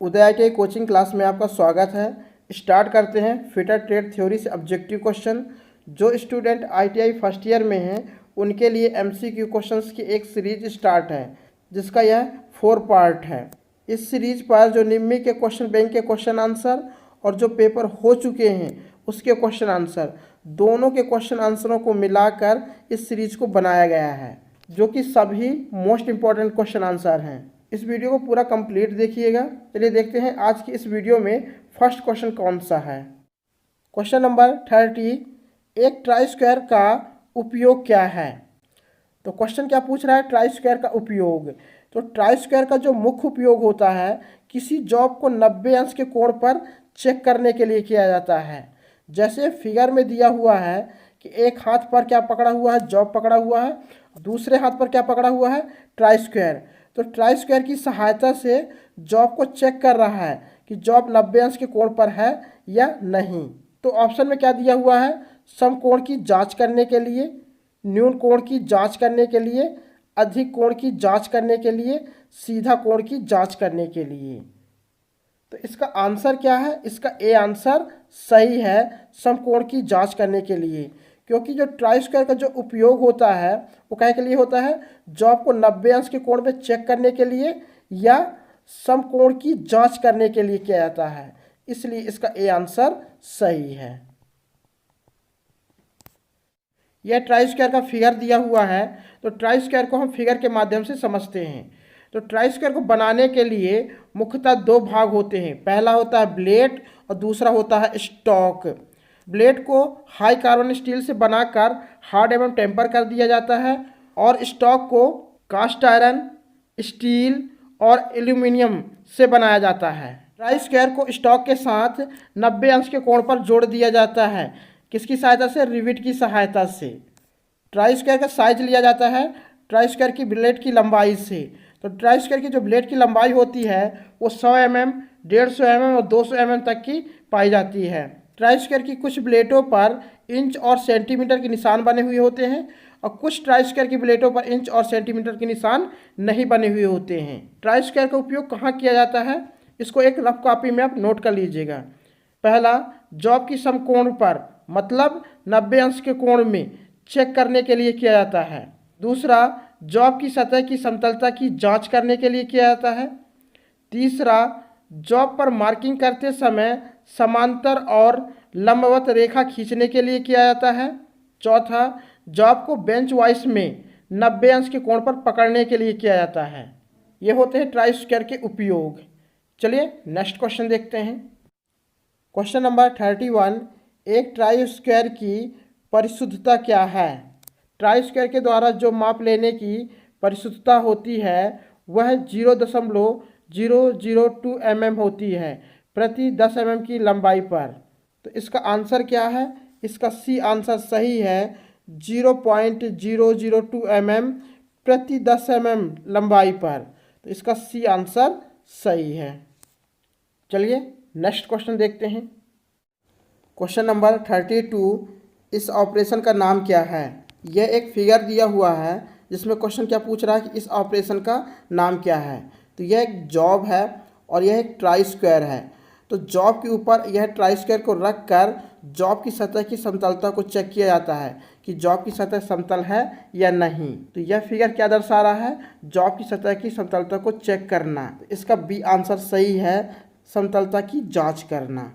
उदय ITI coaching class में आपका स्वागत है। स्टार्ट करते हैं फिटर ट्रेड थ्योरी से ऑब्जेक्टिव क्वेश्चन। जो स्टूडेंट ITI फर्स्ट ईयर में हैं उनके लिए MCQ क्वेश्चंस की एक सीरीज स्टार्ट है जिसका यह 4 पार्ट है। इस सीरीज पर जो निम्मी के क्वेश्चन बैंक के क्वेश्चन आंसर और जो पेपर हो चुके हैं उसके क्वेश्चन आंसर, दोनों के क्वेश्चन आंसरों को मिलाकर इस सीरीज को बनाया गया है, जो कि सभी मोस्ट इम्पॉर्टेंट क्वेश्चन आंसर हैं। इस वीडियो को पूरा कंप्लीट देखिएगा। चलिए देखते हैं आज की इस वीडियो में फर्स्ट क्वेश्चन कौन सा है। क्वेश्चन नंबर 30, एक ट्राई स्क्वायर का उपयोग क्या है। तो क्वेश्चन क्या पूछ रहा है, ट्राई स्क्वायर का उपयोग। तो ट्राई स्क्वायर का जो मुख्य उपयोग होता है किसी जॉब को 90 अंश के कोण पर चेक करने के लिए किया जाता है। जैसे फिगर में दिया हुआ है कि एक हाथ पर क्या पकड़ा हुआ है, जॉब पकड़ा हुआ है, दूसरे हाथ पर क्या पकड़ा हुआ है, ट्राई स्क्वायर। तो ट्राई स्क्वायर की सहायता से जॉब को चेक कर रहा है कि जॉब 90 अंश के कोण पर है या नहीं। तो ऑप्शन में क्या दिया हुआ है, समकोण की जांच करने के लिए, न्यून कोण की जांच करने के लिए, अधिक कोण की जांच करने के लिए, सीधा कोण की जांच करने के लिए। तो इसका आंसर क्या है, इसका ए आंसर सही है, समकोण की जांच करने के लिए। क्योंकि जो ट्राई स्क्वायर का जो उपयोग होता है वो काहे के लिए होता है, जॉब को 90 अंश के कोण में चेक करने के लिए या समकोण की जांच करने के लिए किया जाता है, इसलिए इसका ए आंसर सही है। यह ट्राई स्क्वायर का फिगर दिया हुआ है, तो ट्राई स्क्वायर को हम फिगर के माध्यम से समझते हैं। तो ट्राई स्क्वायर को बनाने के लिए मुख्यतः 2 भाग होते हैं। पहला होता है ब्लेड और दूसरा होता है स्टॉक। ब्लेड को हाई कार्बन स्टील से बनाकर हार्ड एवं टेम्पर कर दिया जाता है और स्टॉक को कास्ट आयरन, स्टील और एल्यूमिनियम से बनाया जाता है। ट्राई स्क्वायर को स्टॉक के साथ 90 अंश के कोण पर जोड़ दिया जाता है। किसकी सहायता से, रिविट की सहायता से। ट्राई स्क्वायर का साइज लिया जाता है ट्राई स्क्वायर की ब्लेड की लंबाई से। तो ट्राई स्क्वायर की जो ब्लेड की लंबाई होती है वो 100 mm, 150 mm और 200 mm तक की पाई जाती है। ट्राई स्क्वायर की कुछ ब्लेडों पर इंच और सेंटीमीटर के निशान बने हुए होते हैं और कुछ ट्राई स्क्वायर की ब्लेडों पर इंच और सेंटीमीटर के निशान नहीं बने हुए होते हैं। ट्राई स्क्वायर का उपयोग कहाँ किया जाता है, इसको एक रफ कॉपी में आप नोट कर लीजिएगा। पहला, जॉब की समकोण पर मतलब 90 अंश के कोण में चेक करने के लिए किया जाता है। दूसरा, जॉब की सतह की समतलता की जांच करने के लिए किया जाता है। तीसरा, जॉब पर मार्किंग करते समय समांतर और लंबवत रेखा खींचने के लिए किया जाता है। चौथा, जॉब को बेंच वाइस में 90 अंश के कोण पर पकड़ने के लिए किया जाता है। ये होते हैं ट्राई स्क्वायर के उपयोग। चलिए नेक्स्ट क्वेश्चन देखते हैं। क्वेश्चन नंबर 31, एक ट्राई स्क्वायर की परिशुद्धता क्या है। ट्राई स्क्वायर के द्वारा जो माप लेने की परिशुद्धता होती है वह 0.002 mm होती है प्रति 10 mm की लंबाई पर। तो इसका आंसर क्या है, इसका सी आंसर सही है, 0.002 mm प्रति 10 mm लंबाई पर। तो इसका सी आंसर सही है। चलिए नेक्स्ट क्वेश्चन देखते हैं। क्वेश्चन नंबर 32, इस ऑपरेशन का नाम क्या है। यह एक फिगर दिया हुआ है जिसमें क्वेश्चन क्या पूछ रहा है कि इस ऑपरेशन का नाम क्या है। तो यह एक जॉब है और यह एक ट्राई स्क्वायर है। तो जॉब के ऊपर यह ट्राई स्क्वायर को रख कर जॉब की सतह की समतलता को चेक किया जाता है कि जॉब की सतह समतल है या नहीं। तो यह फिगर क्या दर्शा रहा है, जॉब की सतह की समतलता को चेक करना। तो इसका बी आंसर सही है, समतलता की जाँच करना।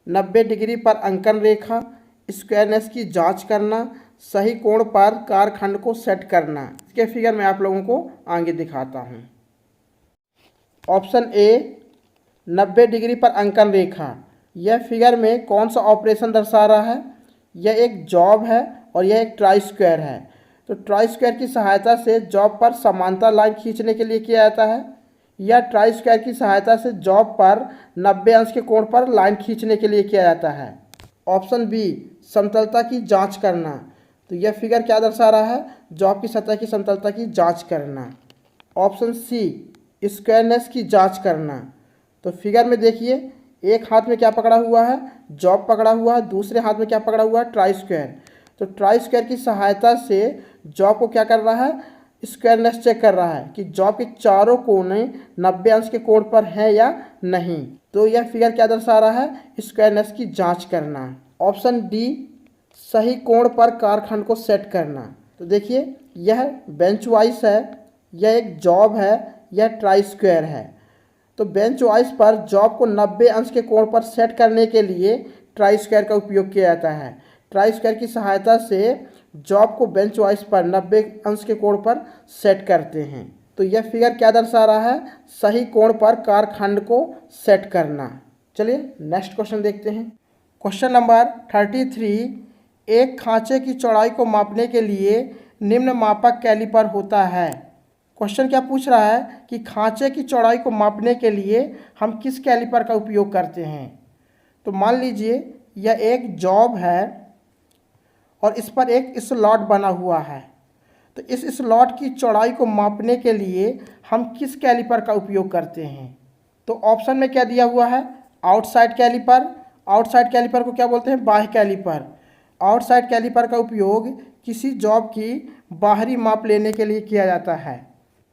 90 डिग्री पर अंकन रेखा, स्क्वायरनेस की जांच करना, सही कोण पर कारखंड को सेट करना। इसके फिगर मैं आप लोगों को आगे दिखाता हूं। ऑप्शन ए, 90 डिग्री पर अंकन रेखा। यह फिगर में कौन सा ऑपरेशन दर्शा रहा है, यह एक जॉब है और यह एक ट्राई स्क्वायर है। तो ट्राई स्क्वायर की सहायता से जॉब पर समांतर लाइन खींचने के लिए किया जाता है या ट्राई स्क्वायर की सहायता से जॉब पर 90 अंश के कोण पर लाइन खींचने के लिए किया जाता है। ऑप्शन बी, समतलता की जांच करना। तो यह फिगर क्या दर्शा रहा है, जॉब की सतह की समतलता की जांच करना। ऑप्शन सी, स्क्वायरनेस की जांच करना। तो फिगर में देखिए एक हाथ में क्या पकड़ा हुआ है, जॉब पकड़ा हुआ है, दूसरे हाथ में क्या पकड़ा हुआ है, ट्राई स्क्वायर। तो ट्राई स्क्वायर की सहायता से जॉब को क्या कर रहा है, स्क्वायरनेस चेक कर रहा है कि जॉब के चारों कोने 90 अंश के कोण पर है या नहीं। तो यह फिगर क्या दर्शा रहा है, स्क्वायरनेस की जांच करना। ऑप्शन डी, सही कोण पर कारखंड को सेट करना। तो देखिए यह बेंच वाइज है, यह एक जॉब है, यह ट्राई स्क्वायर है। तो बेंच वाइज पर जॉब को 90 अंश के कोण पर सेट करने के लिए ट्राई स्क्वायर का उपयोग किया जाता है। ट्राई स्क्वायर की सहायता से जॉब को बेंच वाइज पर 90 अंश के कोण पर सेट करते हैं। तो यह फिगर क्या दर्शा रहा है, सही कोण पर कारखंड को सेट करना। चलिए नेक्स्ट क्वेश्चन देखते हैं। क्वेश्चन नंबर 33, एक खांचे की चौड़ाई को मापने के लिए निम्न मापक कैलिपर होता है। क्वेश्चन क्या पूछ रहा है कि खांचे की चौड़ाई को मापने के लिए हम किस कैलिपर का उपयोग करते हैं। तो मान लीजिए यह एक जॉब है और इस पर एक स्लॉट बना हुआ है। तो इस स्लॉट की चौड़ाई को मापने के लिए हम किस कैलिपर का उपयोग करते हैं। तो ऑप्शन में क्या दिया हुआ है, आउटसाइड कैलिपर। आउटसाइड कैलिपर को क्या बोलते हैं, बाह्य कैलिपर। आउटसाइड कैलिपर का उपयोग किसी जॉब की बाहरी माप लेने के लिए किया जाता है।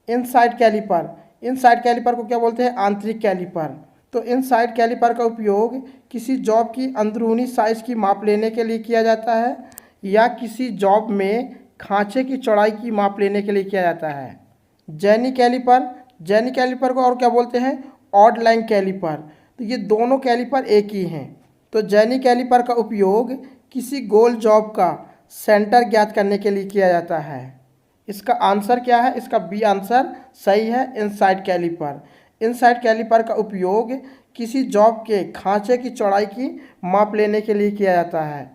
इनसाइड कैलिपर, इनसाइड कैलिपर को क्या बोलते हैं, आंतरिक कैलिपर। तो इनसाइड कैलिपर का उपयोग किसी जॉब की अंदरूनी साइज की माप लेने के लिए किया जाता है या किसी जॉब में खांचे की चौड़ाई की माप लेने के लिए किया जाता है। जेनी कैलिपर, जेनी कैलिपर को और क्या बोलते हैं, ऑड लाइन कैलिपर। तो ये दोनों कैलिपर एक ही हैं। तो जेनी कैलिपर का उपयोग किसी गोल जॉब का सेंटर ज्ञात करने के लिए किया जाता है। इसका आंसर क्या है, इसका बी आंसर सही है, इनसाइड कैलिपर। इनसाइड कैलिपर का उपयोग किसी जॉब के खांचे की चौड़ाई की माप लेने के लिए किया जाता है,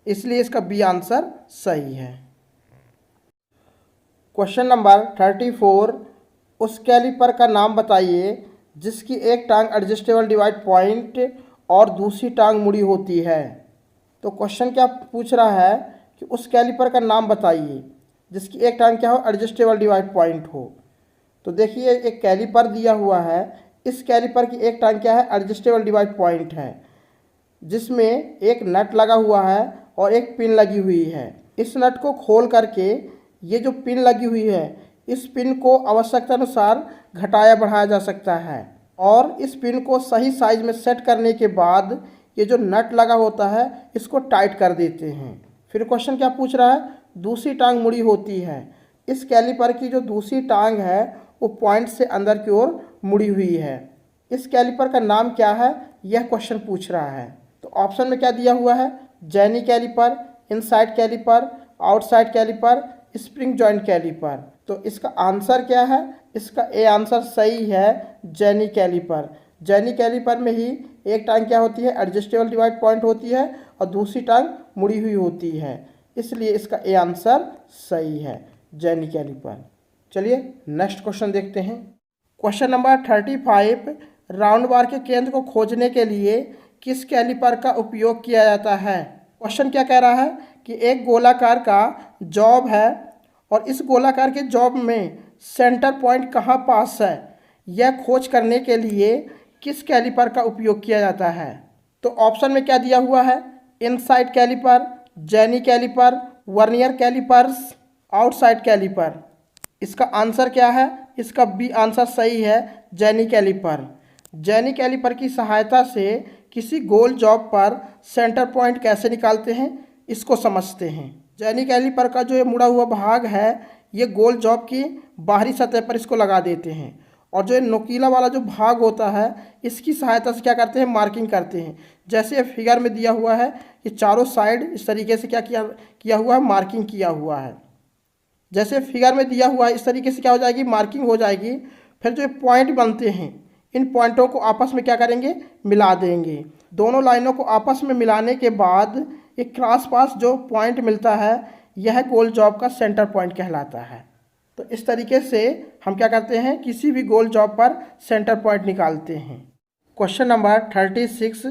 इसलिए इसका बी आंसर सही है। क्वेश्चन नंबर 34, उस कैलिपर का नाम बताइए जिसकी एक टांग एडजस्टेबल डिवाइड पॉइंट और दूसरी टांग मुड़ी होती है। तो क्वेश्चन क्या पूछ रहा है कि उस कैलिपर का नाम बताइए जिसकी एक टांग क्या हो, एडजस्टेबल डिवाइड पॉइंट हो। तो देखिए एक कैलिपर दिया हुआ है, इस कैलिपर की एक टांग क्या है, एडजस्टेबल डिवाइड पॉइंट है, जिसमें एक नट लगा हुआ है और एक पिन लगी हुई है। इस नट को खोल करके ये जो पिन लगी हुई है, इस पिन को आवश्यकता अनुसार घटाया बढ़ाया जा सकता है और इस पिन को सही साइज में सेट करने के बाद ये जो नट लगा होता है इसको टाइट कर देते हैं। फिर क्वेश्चन क्या पूछ रहा है, दूसरी टांग मुड़ी होती है। इस कैलिपर की जो दूसरी टांग है वो पॉइंट से अंदर की ओर मुड़ी हुई है। इस कैलिपर का नाम क्या है, यह क्वेश्चन पूछ रहा है। तो ऑप्शन में क्या दिया हुआ है, jenny caliper, inside caliper, outside caliper, spring joint caliper. तो इसका आंसर क्या है, इसका ए आंसर सही है, जेनी कैलिपर। जेनी कैलिपर में ही एक टांग क्या होती है, एडजस्टेबल डिवाइड पॉइंट होती है और दूसरी टांग मुड़ी हुई होती है, इसलिए इसका ए आंसर सही है, जेनी कैलिपर। चलिए नेक्स्ट क्वेश्चन देखते हैं। क्वेश्चन नंबर 35, राउंड बार के केंद्र को खोजने के लिए किस कैलिपर का उपयोग किया जाता है। क्वेश्चन क्या कह रहा है कि एक गोलाकार का जॉब है और इस गोलाकार के जॉब में सेंटर पॉइंट कहाँ पास है, यह खोज करने के लिए किस कैलिपर का उपयोग किया जाता है। तो ऑप्शन में क्या दिया हुआ है, inside caliper, jenny caliper, vernier calipers, outside caliper. इसका आंसर क्या है, इसका बी आंसर सही है, जेनी कैलिपर। जेनी कैलिपर की सहायता से किसी गोल जॉब पर सेंटर पॉइंट कैसे निकालते हैं इसको समझते हैं। जेनी कैलिपर का जो ये मुड़ा हुआ भाग है ये गोल जॉब की बाहरी सतह पर इसको लगा देते हैं और जो ये नोकीला वाला जो भाग होता है इसकी सहायता से क्या करते हैं, मार्किंग करते हैं। जैसे फिगर में दिया हुआ है ये चारों साइड इस तरीके से क्या किया हुआ है, मार्किंग किया हुआ है। जैसे फिगर में दिया हुआ है इस तरीके से क्या हो जाएगी, मार्किंग हो जाएगी। फिर जो पॉइंट बनते हैं इन पॉइंटों को आपस में क्या करेंगे, मिला देंगे। दोनों लाइनों को आपस में मिलाने के बाद एक क्रॉस पास जो पॉइंट मिलता है यह गोल जॉब का सेंटर पॉइंट कहलाता है। तो इस तरीके से हम क्या करते हैं, किसी भी गोल जॉब पर सेंटर पॉइंट निकालते हैं। क्वेश्चन नंबर 36,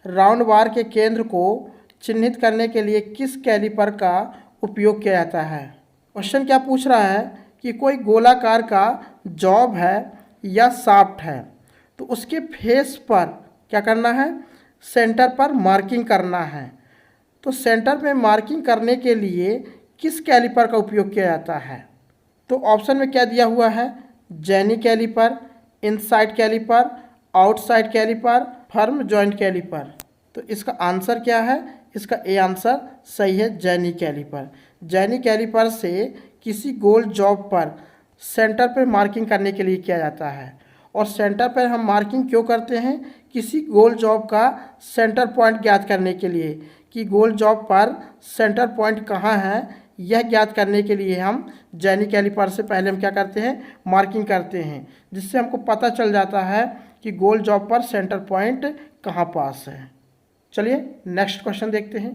राउंड बार के केंद्र को चिन्हित करने के लिए किस कैलिपर का उपयोग किया जाता है। क्वेश्चन क्या पूछ रहा है कि कोई गोलाकार का जॉब है या शाफ्ट है तो उसके फेस पर क्या करना है, सेंटर पर मार्किंग करना है। तो सेंटर में मार्किंग करने के लिए किस कैलिपर का उपयोग किया जाता है। तो ऑप्शन में क्या दिया हुआ है, jenny caliper, inside caliper, outside caliper, firm joint caliper. तो इसका आंसर क्या है, इसका ए आंसर सही है, जेनी कैलिपर। जेनी कैलिपर से किसी गोल जॉब पर सेंटर पर मार्किंग करने के लिए किया जाता है। और सेंटर पर हम मार्किंग क्यों करते हैं, किसी गोल जॉब का सेंटर पॉइंट ज्ञात करने के लिए कि गोल जॉब पर सेंटर पॉइंट कहाँ है, यह ज्ञात करने के लिए हम जेनी कैलिपर से पहले हम क्या करते हैं, मार्किंग करते हैं, जिससे हमको पता चल जाता है कि गोल जॉब पर सेंटर पॉइंट कहाँ पास है। चलिए नेक्स्ट क्वेश्चन देखते हैं।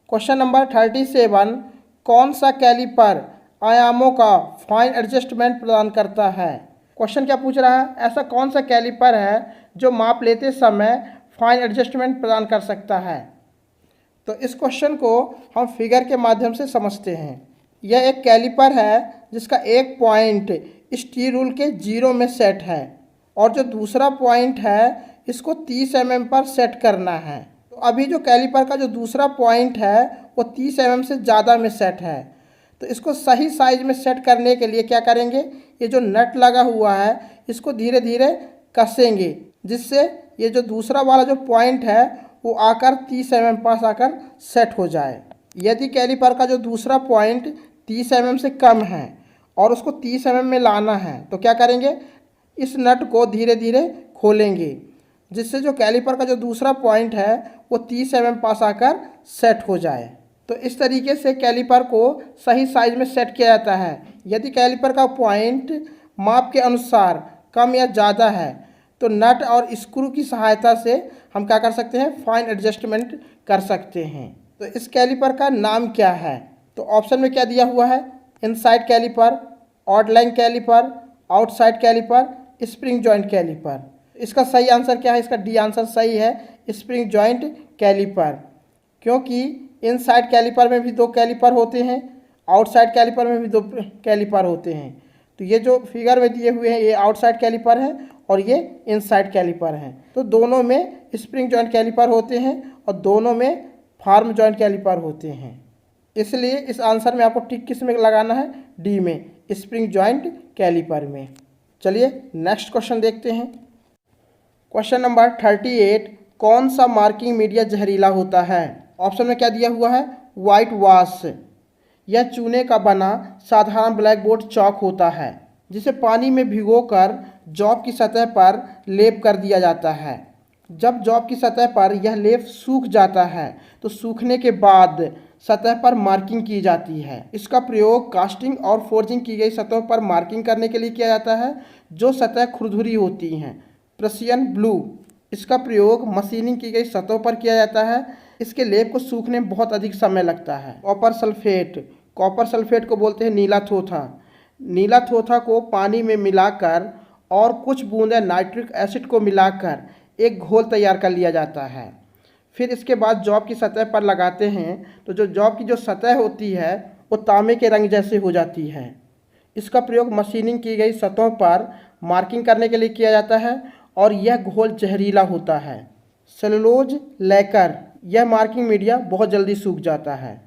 क्वेश्चन नंबर 37, कौन सा कैलिपर आयामों का फाइन एडजस्टमेंट प्रदान करता है। क्वेश्चन क्या पूछ रहा है, ऐसा कौन सा कैलिपर है जो माप लेते समय फाइन एडजस्टमेंट प्रदान कर सकता है। तो इस क्वेश्चन को हम फिगर के माध्यम से समझते हैं। यह एक कैलिपर है जिसका एक पॉइंट इस टी रूल के 0 में सेट है और जो दूसरा पॉइंट है इसको 30 mm पर सेट करना है। तो अभी जो कैलिपर का जो दूसरा पॉइंट है वो 30 mm से ज़्यादा में सेट है। तो इसको सही साइज में सेट करने के लिए क्या करेंगे, ये जो नट लगा हुआ है इसको धीरे धीरे कसेंगे, जिससे ये जो दूसरा वाला जो पॉइंट है वो आकर 30 mm पास आकर सेट हो जाए। यदि कैलिपर का जो दूसरा पॉइंट 30 mm से कम है और उसको 30 mm में लाना है तो क्या करेंगे, इस नट को धीरे धीरे खोलेंगे, जिससे जो कैलिपर का जो दूसरा पॉइंट है वो 30 mm पास आकर सेट हो जाए। तो इस तरीके से कैलिपर को सही साइज में सेट किया जाता है। यदि कैलिपर का पॉइंट माप के अनुसार कम या ज़्यादा है तो नट और स्क्रू की सहायता से हम क्या कर सकते हैं, फाइन एडजस्टमेंट कर सकते हैं। तो इस कैलिपर का नाम क्या है, तो ऑप्शन में क्या दिया हुआ है, inside caliper, odd line caliper, outside caliper, spring joint caliper. इसका सही आंसर क्या है, इसका डी आंसर सही है, स्प्रिंग जॉइंट कैलिपर। क्योंकि इनसाइड कैलिपर में भी 2 कैलिपर होते हैं, आउटसाइड कैलिपर में भी 2 कैलिपर होते हैं। तो ये जो फिगर में दिए हुए हैं ये आउटसाइड कैलिपर है और ये इनसाइड कैलिपर हैं। तो दोनों में स्प्रिंग जॉइंट कैलिपर होते हैं और दोनों में फार्म जॉइंट कैलिपर होते हैं। इसलिए इस आंसर में आपको टिक किस में लगाना है, डी में, स्प्रिंग जॉइंट कैलिपर में। चलिए नेक्स्ट क्वेश्चन देखते हैं। क्वेश्चन नंबर 38, कौन सा मार्किंग मीडिया जहरीला होता है। ऑप्शन में क्या दिया हुआ है, वाइट वाश। यह चूने का बना साधारण ब्लैक बोर्ड चॉक होता है जिसे पानी में भिगोकर जॉब की सतह पर लेप कर दिया जाता है। जब जॉब की सतह पर यह लेप सूख जाता है तो सूखने के बाद सतह पर मार्किंग की जाती है। इसका प्रयोग कास्टिंग और फोर्जिंग की गई सतहों पर मार्किंग करने के लिए किया जाता है जो सतह खुरदुरी होती हैं। प्रशियन ब्लू, इसका प्रयोग मशीनिंग की गई सतहों पर किया जाता है। इसके लेप को सूखने में बहुत अधिक समय लगता है। कॉपर सल्फेट, कॉपर सल्फेट को बोलते हैं नीला थोथा। नीला थोथा को पानी में मिलाकर और कुछ बूंदें नाइट्रिक एसिड को मिलाकर एक घोल तैयार कर लिया जाता है। फिर इसके बाद जॉब की सतह पर लगाते हैं तो जो जॉब की जो सतह होती है वो तांबे के रंग जैसे हो जाती है। इसका प्रयोग मशीनिंग की गई सतहों पर मार्किंग करने के लिए किया जाता है और यह घोल जहरीला होता है। सेलुलोज लैकर, यह मार्किंग मीडिया बहुत जल्दी सूख जाता है।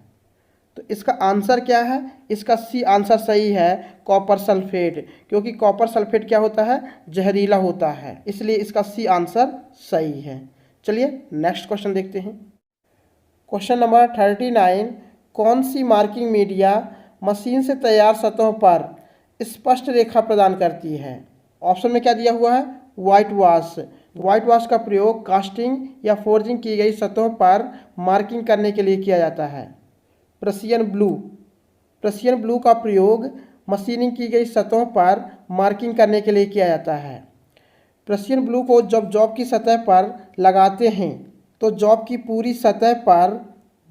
तो इसका आंसर क्या है, इसका सी आंसर सही है, कॉपर सल्फेट। क्योंकि कॉपर सल्फेट क्या होता है, जहरीला होता है, इसलिए इसका सी आंसर सही है। चलिए नेक्स्ट क्वेश्चन देखते हैं। क्वेश्चन नंबर 39, कौन सी मार्किंग मीडिया मशीन से तैयार सतहों पर स्पष्ट रेखा प्रदान करती है। ऑप्शन में क्या दिया हुआ है, वाइट वाश। वाइट वाश का प्रयोग कास्टिंग या फोर्जिंग की गई सतहों पर मार्किंग करने के लिए किया जाता है। प्रशियन ब्लू, प्रशियन ब्लू का प्रयोग मशीनिंग की गई सतहों पर मार्किंग करने के लिए किया जाता है। प्रशियन ब्लू को जब जॉब की सतह पर लगाते हैं तो जॉब की पूरी सतह पर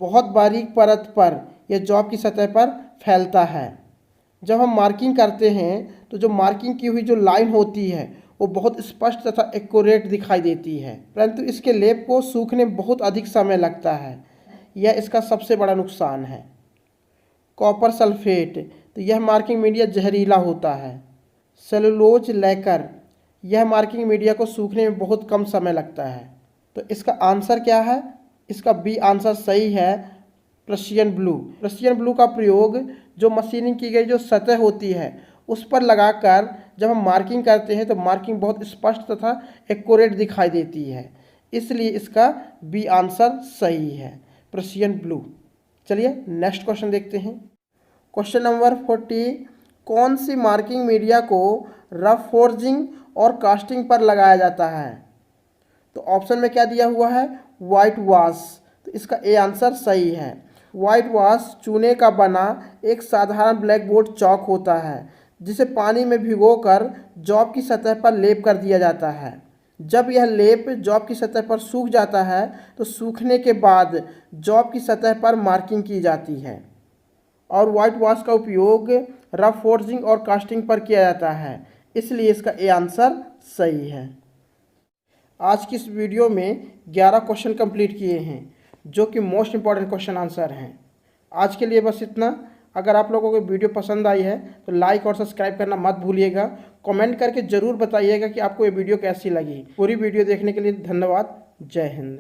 बहुत बारीक परत पर यह जॉब की सतह पर फैलता है। जब हम मार्किंग करते हैं तो जो मार्किंग की हुई जो लाइन होती है वो बहुत स्पष्ट तथा एक्यूरेट दिखाई देती है, परंतु इसके लेप को सूखने में बहुत अधिक समय लगता है। यह इसका सबसे बड़ा नुकसान है। कॉपर सल्फेट, तो यह मार्किंग मीडिया जहरीला होता है। सेलुलोज लैकर, यह मार्किंग मीडिया को सूखने में बहुत कम समय लगता है। तो इसका आंसर क्या है, इसका बी आंसर सही है, प्रशियन ब्लू। प्रशियन ब्लू का प्रयोग जो मशीनिंग की गई जो सतह होती है उस पर लगाकर जब हम मार्किंग करते हैं तो मार्किंग बहुत स्पष्ट तथा एक्यूरेट दिखाई देती है, इसलिए इसका बी आंसर सही है, प्रशियन ब्लू। चलिए नेक्स्ट क्वेश्चन देखते हैं। क्वेश्चन नंबर 40, कौन सी मार्किंग मीडिया को रफ फोर्जिंग और कास्टिंग पर लगाया जाता है? तो ऑप्शन में क्या दिया हुआ है, वाइट वॉश। तो इसका ए आंसर सही है। वाइट वॉश चूने का बना एक साधारण ब्लैक बोर्ड चौक होता है जिसे पानी में भिगोकर जॉब की सतह पर लेप कर दिया जाता है। जब यह लेप जॉब की सतह पर सूख जाता है तो सूखने के बाद जॉब की सतह पर मार्किंग की जाती है और वाइट वॉश का उपयोग रफ फोर्जिंग और कास्टिंग पर किया जाता है, इसलिए इसका ए आंसर सही है। आज की इस वीडियो में 11 क्वेश्चन कंप्लीट किए हैं जो कि मोस्ट इंपॉर्टेंट क्वेश्चन आंसर हैं। आज के लिए बस इतना। अगर आप लोगों को वीडियो पसंद आई है तो लाइक और सब्सक्राइब करना मत भूलिएगा। कमेंट करके ज़रूर बताइएगा कि आपको ये वीडियो कैसी लगी। पूरी वीडियो देखने के लिए धन्यवाद। जय हिंद।